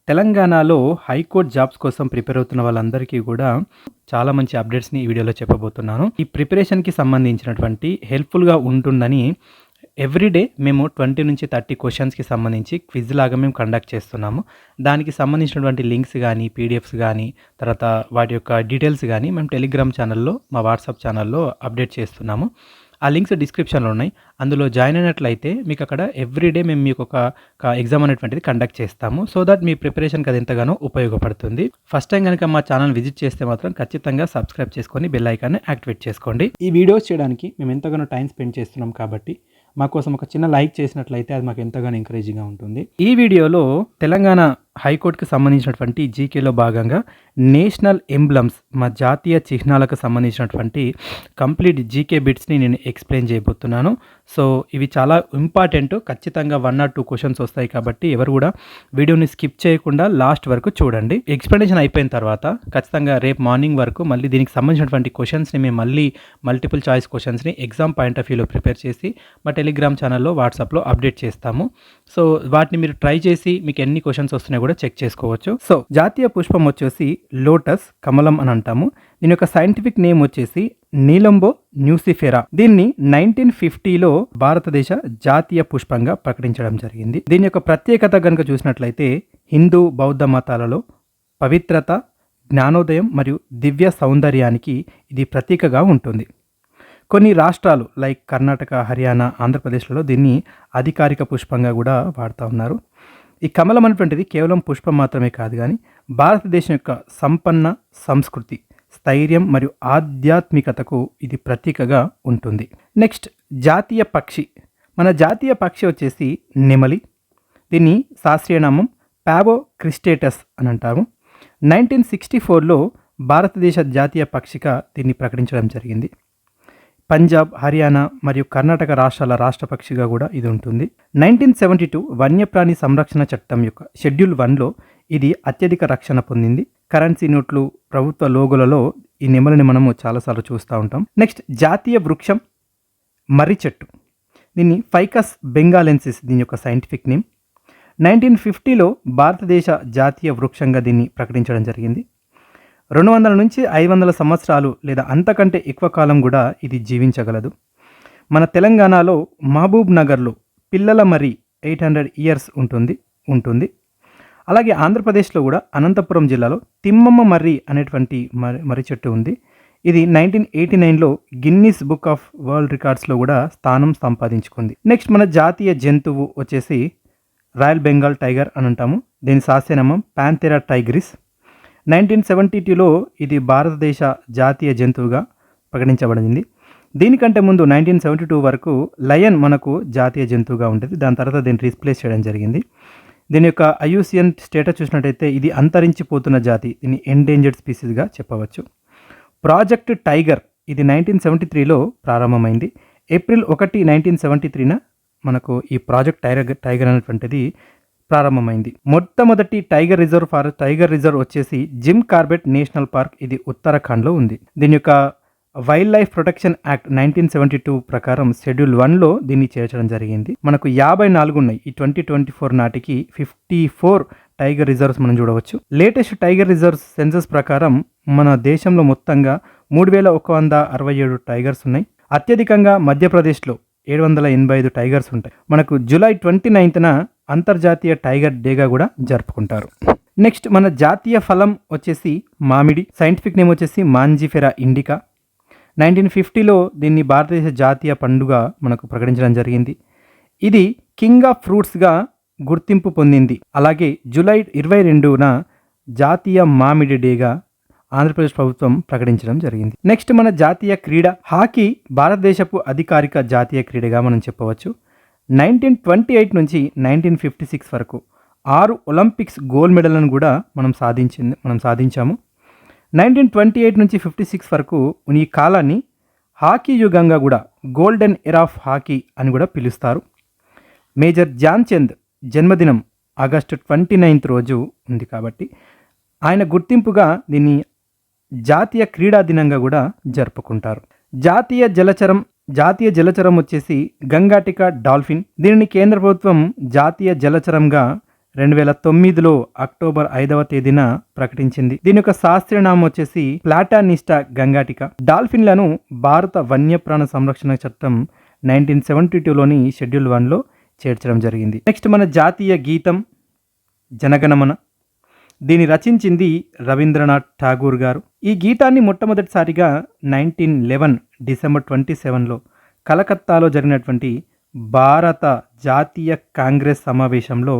తెలంగాణలో high court jobs కోసం prepare అవుతున్న వాళ్ళందరికీ కూడా చాలా మంచి అప్డేట్స్‌ని ఈ వీడియోలో చెప్పబోతున్నాను. ఈ ప్రిపరేషన్‌కి సంబంధించినటువంటి హెల్ప్‌ఫుల్‌గా ఉంటుందని ఎవ్రీడే మేము 20-30 క్వెషన్స్‌కి సంబంధించి క్విజ్ లాగా మేము కండక్ట్ చేస్తున్నాము. దానికి సంబంధించినటువంటి లింక్స్ గానీ, పీడిఎఫ్స్ గానీ, తర్వాత వాటి యొక్క డీటెయిల్స్ గానీ మేము టెలిగ్రామ్ ఛానల్‌లో, మా వాట్సాప్ ఛానల్‌లో అప్డేట్ చేస్తున్నాము. ఆ లింక్స్ డిస్క్రిప్షన్‌లో ఉన్నాయి. అందులో జాయిన్ అయినట్లయితే మీకు అక్కడ ఎవ్రీడే మేము మీకు ఒక ఎగ్జామ్ అనేటువంటిది కండక్ట్ చేస్తాము. సో దట్ మీ ప్రిపరేషన్‌కి అది ఎంతగానో ఉపయోగపడుతుంది. ఫస్ట్ టైం గనుక మా ఛానల్ విజిట్ చేస్తే మాత్రం ఖచ్చితంగా సబ్స్క్రైబ్ చేసుకొని బెల్ ఐకాన్‌ని యాక్టివేట్ చేసుకోండి. ఈ వీడియోస్ చేయడానికి మేము ఎంతగానో టైం స్పెండ్ చేస్తున్నాం కాబట్టి మా కోసం ఒక చిన్న లైక్ చేసినట్లయితే అది మాకు ఎంతగానో ఎంకరేజింగ్‌గా ఉంటుంది. ఈ వీడియోలో తెలంగాణ హైకోర్టుకి సంబంధించినటువంటి జీకేలో భాగంగా నేషనల్ ఎంబ్లమ్స్ మా జాతీయ చిహ్నాలకు సంబంధించినటువంటి కంప్లీట్ జీకే బిట్స్ని నేను ఎక్స్ప్లెయిన్ చేయబోతున్నాను. సో ఇవి చాలా ఇంపార్టెంట్. ఖచ్చితంగా 1 or 2 క్వశ్చన్స్ వస్తాయి కాబట్టి ఎవరు కూడా వీడియోని స్కిప్ చేయకుండా లాస్ట్ వరకు చూడండి. ఎక్స్ప్లెనేషన్ అయిపోయిన తర్వాత ఖచ్చితంగా రేపు మార్నింగ్ వరకు మళ్ళీ దీనికి సంబంధించినటువంటి క్వశ్చన్స్ని మేము మళ్ళీ మల్టిపుల్ చాయిస్ క్వశ్చన్స్ని ఎగ్జామ్ పాయింట్ ఆఫ్ వ్యూలో ప్రిపేర్ చేసి మా టెలిగ్రామ్ ఛానల్లో వాట్సాప్లో అప్డేట్ చేస్తాము. సో వాటిని మీరు ట్రై చేసి మీకు ఎన్ని క్వశ్చన్స్ వస్తున్నాయో కూడా చెక్ చేసుకోవచ్చు. సో జాతీయ పుష్పం వచ్చేసి లోటస్, కమలం అని అంటాము. దీని యొక్క సైంటిఫిక్ నేమ్ వచ్చేసి నీలంబో న్యూసిఫెరా. దీన్ని 1950లో భారతదేశ జాతీయ పుష్పంగా ప్రకటించడం జరిగింది. దీని యొక్క ప్రత్యేకత కనుక చూసినట్లయితే హిందూ బౌద్ధ మతాలలో పవిత్రత, జ్ఞానోదయం మరియు దివ్య సౌందర్యానికి ఇది ప్రతీకగా ఉంటుంది. కొన్ని రాష్ట్రాలు లైక్ కర్ణాటక, హర్యానా, ఆంధ్రప్రదేశ్లలో దీన్ని అధికారిక పుష్పంగా కూడా వాడుతూ ఉన్నారు. ఈ కమలం అనేటువంటిది కేవలం పుష్పం మాత్రమే కాదు కానీ భారతదేశం యొక్క సంపన్న సంస్కృతి, స్థైర్యం మరియు ఆధ్యాత్మికతకు ఇది ప్రతీకగా ఉంటుంది. నెక్స్ట్ జాతీయ పక్షి. మన జాతీయ పక్షి వచ్చేసి నెమలి. దీన్ని శాస్త్రీయనామం పావో క్రిస్టేటస్ అని అంటాము. 1964లో భారతదేశ జాతీయ పక్షిగా దీన్ని ప్రకటించడం జరిగింది. పంజాబ్, హర్యానా మరియు కర్ణాటక రాష్ట్రాల రాష్ట్ర పక్షిగా కూడా ఇది ఉంటుంది. 1972 వన్యప్రాణి సంరక్షణ చట్టం యొక్క షెడ్యూల్ 1లో ఇది అత్యధిక రక్షణ పొందింది. కరెన్సీ నోట్లు, ప్రభుత్వ లోగోలలో ఈ నెమలిని మనము చాలాసార్లు చూస్తూ ఉంటాం. నెక్స్ట్ జాతీయ వృక్షం మర్రి చెట్టు. దీన్ని ఫైకస్ బెంగాలెన్సిస్ దీని యొక్క సైంటిఫిక్ నేమ్. 1950లో భారతదేశ జాతీయ వృక్షంగా దీన్ని ప్రకటించడం జరిగింది. 200 నుంచి 500 సంవత్సరాలు లేదా అంతకంటే ఎక్కువ కాలం కూడా ఇది జీవించగలదు. మన తెలంగాణలో మహబూబ్ నగర్లో పిల్లల మర్రి 800 ఇయర్స్ ఉంటుంది. అలాగే ఆంధ్రప్రదేశ్లో కూడా అనంతపురం జిల్లాలో తిమ్మమ్మ మర్రి అనేటువంటి మర్రి చెట్టు ఉంది. ఇది 1989లో గిన్నీస్ బుక్ ఆఫ్ వరల్డ్ రికార్డ్స్లో కూడా స్థానం సంపాదించుకుంది. నెక్స్ట్ మన జాతీయ జంతువు వచ్చేసి రాయల్ బెంగాల్ టైగర్ అని అంటాము. దీని శాస్త్రీయనామం ప్యాంథెరా టైగ్రిస్. 1972లో ఇది భారతదేశ జాతీయ జంతువుగా ప్రకటించబడింది. దీనికంటే ముందు 1972 వరకు లయన్ మనకు జాతీయ జంతువుగా ఉంటుంది. దాని తర్వాత దీన్ని రీప్లేస్ చేయడం జరిగింది. దీని యొక్క ఐయుసిఎన్ స్టేటస్ చూసినట్టయితే ఇది అంతరించిపోతున్న జాతి. దీన్ని ఎండేంజర్డ్ స్పీసీస్గా చెప్పవచ్చు. ప్రాజెక్ట్ టైగర్ ఇది 1973లో ప్రారంభమైంది. ఏప్రిల్ 1, 1973న మనకు ఈ ప్రాజెక్ట్ టైగర్ అనేటువంటిది ప్రారంభమైంది. మొట్టమొదటి టైగర్ రిజర్వ్ వచ్చేసి జిమ్ కార్బెట్ నేషనల్ పార్క్. ఇది ఉత్తరాఖండ్లో ఉంది. దీని యొక్క వైల్డ్ లైఫ్ ప్రొటెక్షన్ యాక్ట్ 1972 ప్రకారం షెడ్యూల్ 1లో దీన్ని చేర్చడం జరిగింది. మనకు 54 ఉన్నాయి. ఈ 2024 నాటికి 54 టైగర్ రిజర్వ్స్ మనం చూడవచ్చు. లేటెస్ట్ టైగర్ రిజర్వ్స్ సెన్సస్ ప్రకారం మన దేశంలో మొత్తంగా 3167 టైగర్స్ ఉన్నాయి. అత్యధికంగా మధ్యప్రదేశ్లో 785 టైగర్స్ ఉంటాయి. మనకు జూలై 29న అంతర్జాతీయ టైగర్ డేగా కూడా జరుపుకుంటారు. నెక్స్ట్ మన జాతీయ ఫలం వచ్చేసి మామిడి. సైంటిఫిక్ నేమ్ వచ్చేసి మాంజిఫెరా ఇండికా. 1950లో దీన్ని భారతదేశ జాతీయ పండుగ మనకు ప్రకటించడం జరిగింది. ఇది కింగ్ ఆఫ్ ఫ్రూట్స్గా గుర్తింపు పొందింది. అలాగే జూలై 22న జాతీయ మామిడి డేగా ఆంధ్రప్రదేశ్ ప్రభుత్వం ప్రకటించడం జరిగింది. నెక్స్ట్ మన జాతీయ క్రీడ హాకీ. భారతదేశపు అధికారిక జాతీయ క్రీడగా మనం చెప్పవచ్చు. 1928 నుంచి 1956 వరకు 6 ఒలింపిక్స్ గోల్డ్ మెడల్లను కూడా మనం సాధించాము. 1928 నుంచి 56 వరకు ఈ కాలాన్ని హాకీ యుగంగా కూడా గోల్డెన్ ఎరా ఆఫ్ హాకీ అని కూడా పిలుస్తారు. మేజర్ ధ్యాన్ చంద్ జన్మదినం ఆగస్టు 29th రోజు ఉంది కాబట్టి ఆయన గుర్తింపుగా దీన్ని జాతీయ క్రీడా దినంగా కూడా జరుపుకుంటారు. జాతీయ జలచరం వచ్చేసి గంగాటిక డాల్ఫిన్. దీనిని కేంద్ర ప్రభుత్వం జాతీయ జలచరంగా 2009లో అక్టోబర్ 5వ తేదీన ప్రకటించింది. దీని యొక్క శాస్త్రీయ నామం వచ్చేసి ప్లాటానిస్టా గంగాటికా. డాల్ఫిన్లను భారత వన్యప్రాణ సంరక్షణ చట్టం 1972లోని షెడ్యూల్ 1లో చేర్చడం జరిగింది. నెక్స్ట్ మన జాతీయ గీతం జనగణమన. దీన్ని రచించింది రవీంద్రనాథ్ ఠాగూర్ గారు. ఈ గీతాన్ని మొట్టమొదటిసారిగా 1911 డిసెంబర్ 27లో కలకత్తాలో జరిగినటువంటి భారత జాతీయ కాంగ్రెస్ సమావేశంలో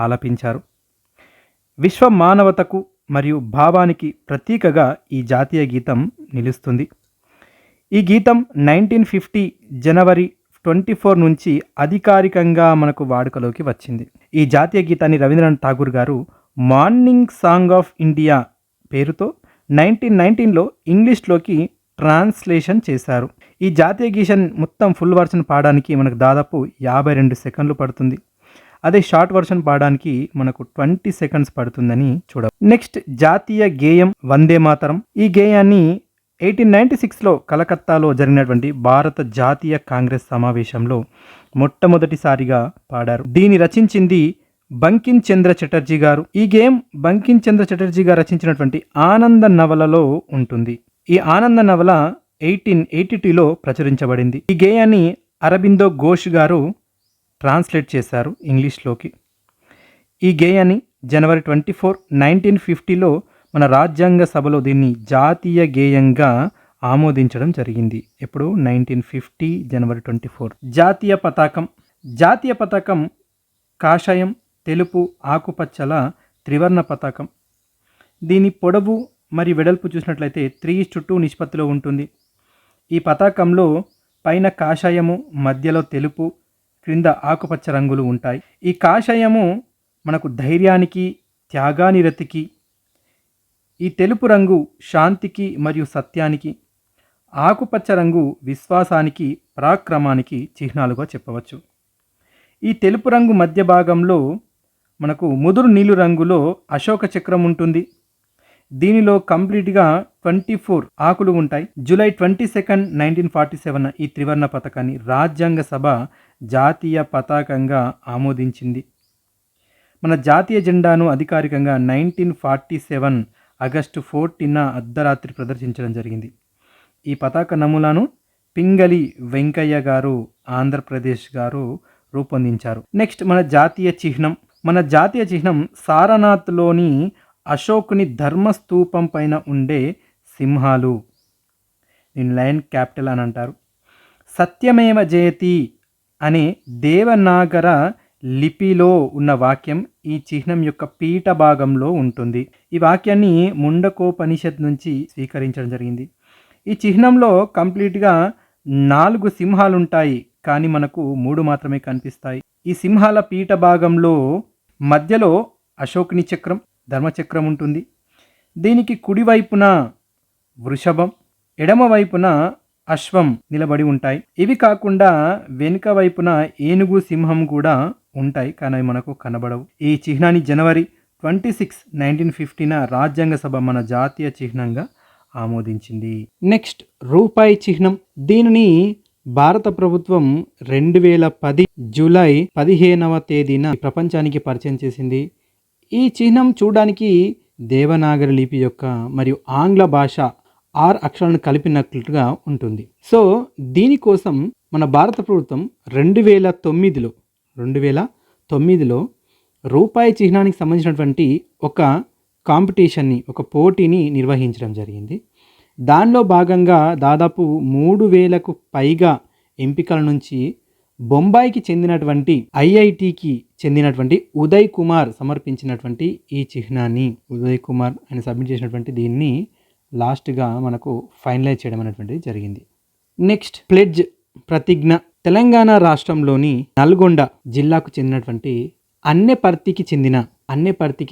ఆలపించారు. విశ్వ మానవతకు మరియు భావానికి ప్రతీకగా ఈ జాతీయ గీతం నిలుస్తుంది. ఈ గీతం 1950 జనవరి 24 నుంచి అధికారికంగా మనకు వాడుకలోకి వచ్చింది. ఈ జాతీయ గీతాన్ని రవీంద్రనాథ్ ఠాగూర్ గారు మార్నింగ్ సాంగ్ ఆఫ్ ఇండియా పేరుతో 1919లో ఇంగ్లీష్లోకి ట్రాన్స్లేషన్ చేశారు. ఈ జాతీయ గీతం మొత్తం ఫుల్ వర్షన్ పాడడానికి మనకు దాదాపు 52 సెకండ్లు పడుతుంది. అదే షార్ట్ వర్షన్ పాడడానికి మనకు 20 సెకండ్స్ పడుతుందని చూడవచ్చు. నెక్స్ట్ జాతీయ గేయం వందే మాతరం. ఈ గేయాన్ని 1896లో కలకత్తాలో జరిగినటువంటి భారత జాతీయ కాంగ్రెస్ సమావేశంలో మొట్టమొదటిసారిగా పాడారు. దీన్ని రచించింది బంకిం చంద్ర చటర్జీ గారు. ఈ గేయం బంకిం చంద్ర చటర్జీ గారు రచించినటువంటి ఆనంద నవలలో ఉంటుంది. ఈ ఆనంద నవల 1882లో ప్రచురించబడింది. ఈ గేయాన్ని అరబిందో ఘోష్ గారు ట్రాన్స్లేట్ చేశారు ఇంగ్లీష్లోకి. ఈ గేయాన్ని జనవరి 24, 1950లో మన రాజ్యాంగ సభలో దీన్ని జాతీయ గేయంగా ఆమోదించడం జరిగింది. ఎప్పుడు 1950 జనవరి 24. జాతీయ పతాకం. జాతీయ పతాకం కాషాయం, తెలుపు, ఆకుపచ్చల త్రివర్ణ పతాకం. దీని పొడవు మరియు వెడల్పు చూసినట్లయితే 3:2 నిష్పత్తిలో ఉంటుంది. ఈ పతాకంలో పైన కాషాయము, మధ్యలో తెలుపు, క్రింద ఆకుపచ్చ రంగులు ఉంటాయి. ఈ కాషాయము మనకు ధైర్యానికి, త్యాగానిరతికి, ఈ తెలుపు రంగు శాంతికి మరియు సత్యానికి, ఆకుపచ్చ రంగు విశ్వాసానికి, పరాక్రమానికి చిహ్నాలుగా చెప్పవచ్చు. ఈ తెలుపు రంగు మధ్య భాగంలో మనకు ముదురు నీలి రంగులో అశోక చక్రం ఉంటుంది. దీనిలో కంప్లీట్గా 24 ఆకులు ఉంటాయి. జూలై 22, 1947 ఈ త్రివర్ణ పతాకాన్ని రాజ్యాంగ సభ జాతీయ పతాకంగా ఆమోదించింది. మన జాతీయ జెండాను అధికారికంగా 1947 ఆగస్టు 14న అర్ధరాత్రి ప్రదర్శించడం జరిగింది. ఈ పతాక నమూనాను పింగళి వెంకయ్య గారు ఆంధ్రప్రదేశ్ గారు రూపొందించారు. నెక్స్ట్ మన జాతీయ చిహ్నం. మన జాతీయ చిహ్నం సారనాథ్లోని అశోకుని ధర్మస్తూపం పైన ఉండే సింహాలు. దీని లయన్ క్యాపిటల్ అని అంటారు. సత్యమేవ జయతి అనే దేవనాగర లిపిలో ఉన్న వాక్యం ఈ చిహ్నం యొక్క పీఠ భాగంలో ఉంటుంది. ఈ వాక్యాన్ని ముండకోపనిషత్ నుంచి స్వీకరించడం జరిగింది. ఈ చిహ్నంలో కంప్లీట్గా 4 సింహాలు ఉంటాయి, కానీ మనకు 3 మాత్రమే కనిపిస్తాయి. ఈ సింహాల పీఠ భాగంలో మధ్యలో అశోకుని చక్రం, ధర్మచక్రం ఉంటుంది. దీనికి కుడివైపున వృషభం, ఎడమ వైపున అశ్వం నిలబడి ఉంటాయి. ఇవి కాకుండా వెనుక వైపున ఏనుగు, సింహం కూడా ఉంటాయి, కానీ అవి మనకు కనబడవు. ఈ చిహ్నాన్ని జనవరి 26, 1950న రాజ్యాంగ సభ మన జాతీయ చిహ్నంగా ఆమోదించింది. నెక్స్ట్ రూపాయి చిహ్నం. దీనిని భారత ప్రభుత్వం 2010 జూలై 15వ తేదీన ప్రపంచానికి పరిచయం చేసింది. ఈ చిహ్నం చూడడానికి దేవనాగరి లిపి యొక్క మరియు ఆంగ్ల భాష 6 అక్షరాలను కలిపినట్లుగా ఉంటుంది. సో దీనికోసం మన భారత ప్రభుత్వం 2009లో రూపాయి చిహ్నానికి సంబంధించినటువంటి ఒక కాంపిటీషన్ని, ఒక పోటీని నిర్వహించడం జరిగింది. దానిలో భాగంగా దాదాపు 3000కు పైగా ఎంపికల నుంచి బొంబాయికి చెందినటువంటి ఐఐటికి చెందినటువంటి ఉదయ్ కుమార్ సమర్పించినటువంటి ఈ చిహ్నాన్ని, ఉదయ్ కుమార్ ఆయన సబ్మిట్ చేసినటువంటి దీన్ని లాస్ట్గా మనకు ఫైనలైజ్ చేయడం అనేటువంటిది జరిగింది. నెక్స్ట్ ప్లెడ్జ్, ప్రతిజ్ఞ. తెలంగాణ రాష్ట్రంలోని నల్గొండ జిల్లాకు చెందినటువంటి అన్నెపర్తికి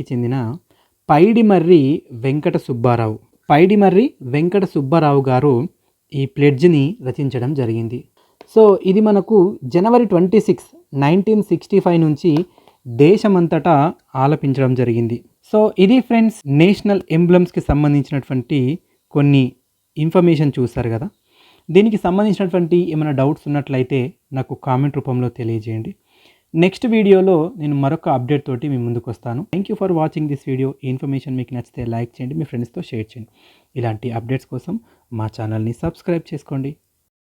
చెందిన పైడిమర్రి వెంకట సుబ్బారావు గారు ఈ ప్లెడ్జ్ని రచించడం జరిగింది. సో ఇది మనకు జనవరి 26, 1965 నుంచి దేశమంతటా ఆలపించడం జరిగింది. సో ఇది ఫ్రెండ్స్ నేషనల్ ఎంబ్లమ్స్కి సంబంధించినటువంటి కొన్ని ఇన్ఫర్మేషన్ చూస్తారు కదా. దీనికి సంబంధించినటువంటి ఏమైనా డౌట్స్ ఉన్నట్లయితే నాకు కామెంట్ రూపంలో తెలియజేయండి. నెక్స్ట్ వీడియోలో నేను మరొక అప్డేట్ తోటి మీ ముందుకు వస్తాను. Thank you for watching this video. ఈ ఇన్ఫర్మేషన్ మీకు నచ్చితే లైక్ చేయండి, మీ ఫ్రెండ్స్తో షేర్ చేయండి. ఇలాంటి అప్డేట్స్ కోసం మా ఛానల్ని సబ్స్క్రైబ్ చేసుకోండి.